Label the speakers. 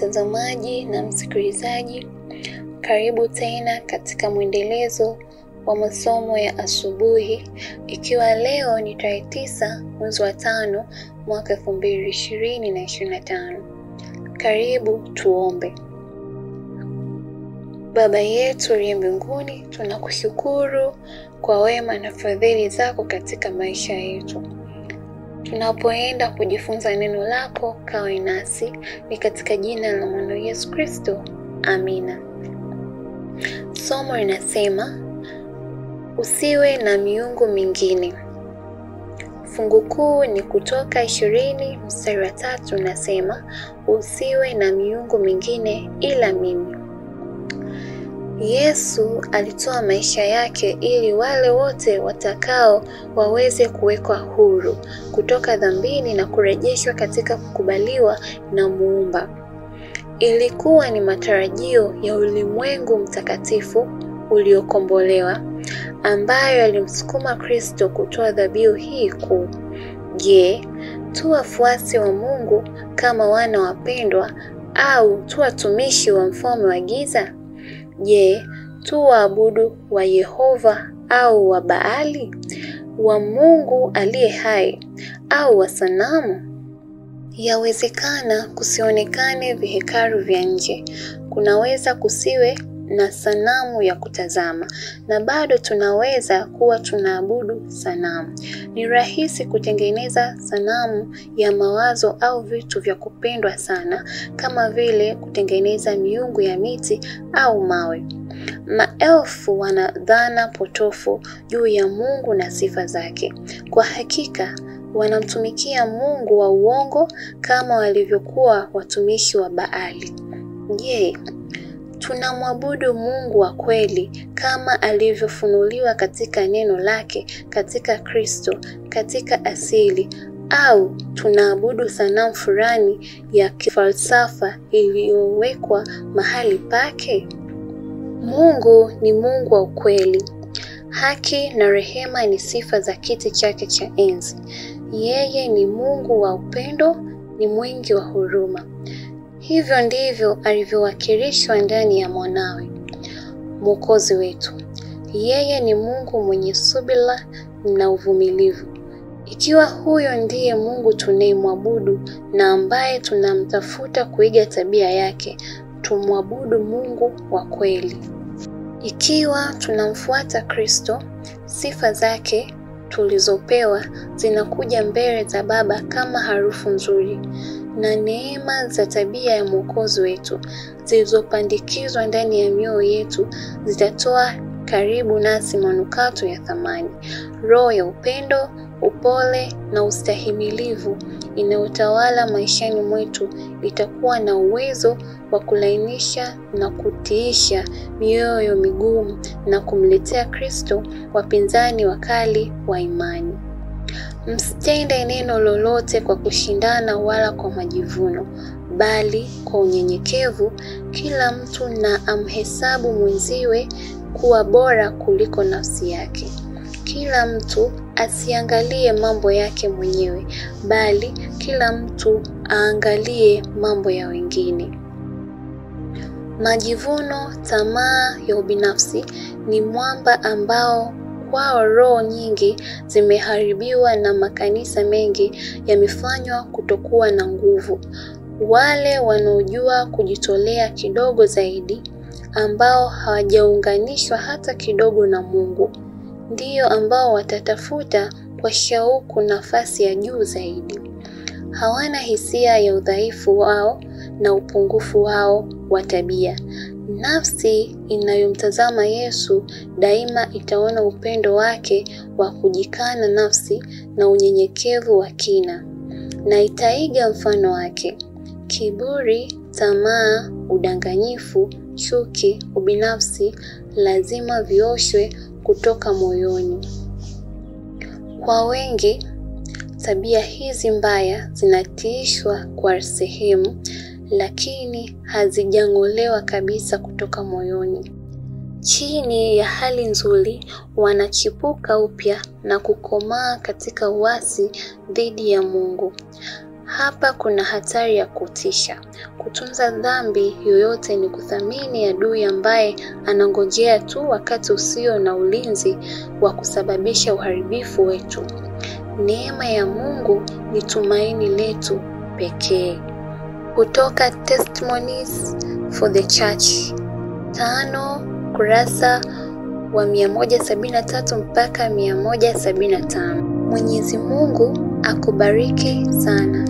Speaker 1: mtazamaji na msikilizaji, karibu tena katika mwendelezo wa masomo ya asubuhi, ikiwa leo ni tarehe 9 mwezi wa 5 mwaka 2025. Karibu tuombe. Baba yetu uliye mbinguni, tunakushukuru kwa wema na fadhili zako katika maisha yetu. Tunapoenda kujifunza neno lako, kawe nasi, ni katika jina la mwana Yesu Kristo. Amina. Somo linasema usiwe na miungu mingine. Fungu kuu ni Kutoka 20 mstari wa 3, nasema usiwe na miungu mingine ila mimi. Yesu alitoa maisha yake ili wale wote watakao waweze kuwekwa huru kutoka dhambini na kurejeshwa katika kukubaliwa na Muumba. Ilikuwa ni matarajio ya ulimwengu mtakatifu uliokombolewa ambayo alimsukuma Kristo kutoa dhabihu hii kuu. Je, tu wafuasi wa Mungu kama wana wapendwa au tu watumishi wa mfalme wa giza? Je, tu waabudu wa Yehova au wa Baali, wa Mungu aliye hai au wa sanamu? Yawezekana kusionekane vihekalu vya nje, kunaweza kusiwe na sanamu ya kutazama, na bado tunaweza kuwa tunaabudu sanamu. Ni rahisi kutengeneza sanamu ya mawazo au vitu vya kupendwa sana, kama vile kutengeneza miungu ya miti au mawe. Maelfu wana dhana potofu juu ya Mungu na sifa zake. Kwa hakika wanamtumikia Mungu wa uongo kama walivyokuwa watumishi wa Baali. Je, tunamwabudu Mungu wa kweli kama alivyofunuliwa katika neno lake katika Kristo katika asili, au tunaabudu sanamu fulani ya kifalsafa iliyowekwa mahali pake? Mungu ni Mungu wa ukweli. Haki na rehema ni sifa za kiti chake cha enzi. Yeye ni Mungu wa upendo, ni mwingi wa huruma. Hivyo ndivyo alivyowakilishwa ndani ya mwanawe, Mwokozi wetu. Yeye ni Mungu mwenye subira na uvumilivu. Ikiwa huyo ndiye Mungu tunayemwabudu na ambaye tunamtafuta kuiga tabia yake, tumwabudu Mungu wa kweli. Ikiwa tunamfuata Kristo, sifa zake tulizopewa zinakuja mbele za Baba kama harufu nzuri, na neema za tabia ya Mwokozi wetu zilizopandikizwa ndani ya mioyo yetu zitatoa karibu nasi manukato ya thamani. Roho ya upendo, upole na ustahimilivu inayotawala maishani mwetu itakuwa na uwezo wa kulainisha na kutiisha mioyo migumu na kumletea Kristo wapinzani wakali wa imani. Msitende neno lolote kwa kushindana wala kwa majivuno, bali kwa unyenyekevu kila mtu na amhesabu mwenziwe kuwa bora kuliko nafsi yake. Kila mtu asiangalie mambo yake mwenyewe, bali kila mtu aangalie mambo ya wengine. Majivuno, tamaa ya ubinafsi ni mwamba ambao kwao roho nyingi zimeharibiwa na makanisa mengi yamefanywa kutokuwa na nguvu. Wale wanaojua kujitolea kidogo zaidi, ambao hawajaunganishwa hata kidogo na Mungu, ndiyo ambao watatafuta kwa shauku nafasi ya juu zaidi. Hawana hisia ya udhaifu wao na upungufu wao wa tabia. Nafsi inayomtazama Yesu daima itaona upendo wake wa kujikana nafsi na unyenyekevu wa kina, na itaiga mfano wake. Kiburi, tamaa, udanganyifu, chuki, ubinafsi lazima vioshwe kutoka moyoni. Kwa wengi, tabia hizi mbaya zinatiishwa kwa sehemu, lakini hazijang'olewa kabisa kutoka moyoni. Chini ya hali nzuri, wanachipuka upya na kukomaa katika uasi dhidi ya Mungu. Hapa kuna hatari ya kutisha. Kutunza dhambi yoyote ni kuthamini adui ambaye anangojea tu wakati usio na ulinzi wa kusababisha uharibifu wetu. Neema ya Mungu ni tumaini letu pekee. Kutoka Testimonies for the Church 5 kurasa wa 173 mpaka 175. Mwenyezi Mungu akubariki sana.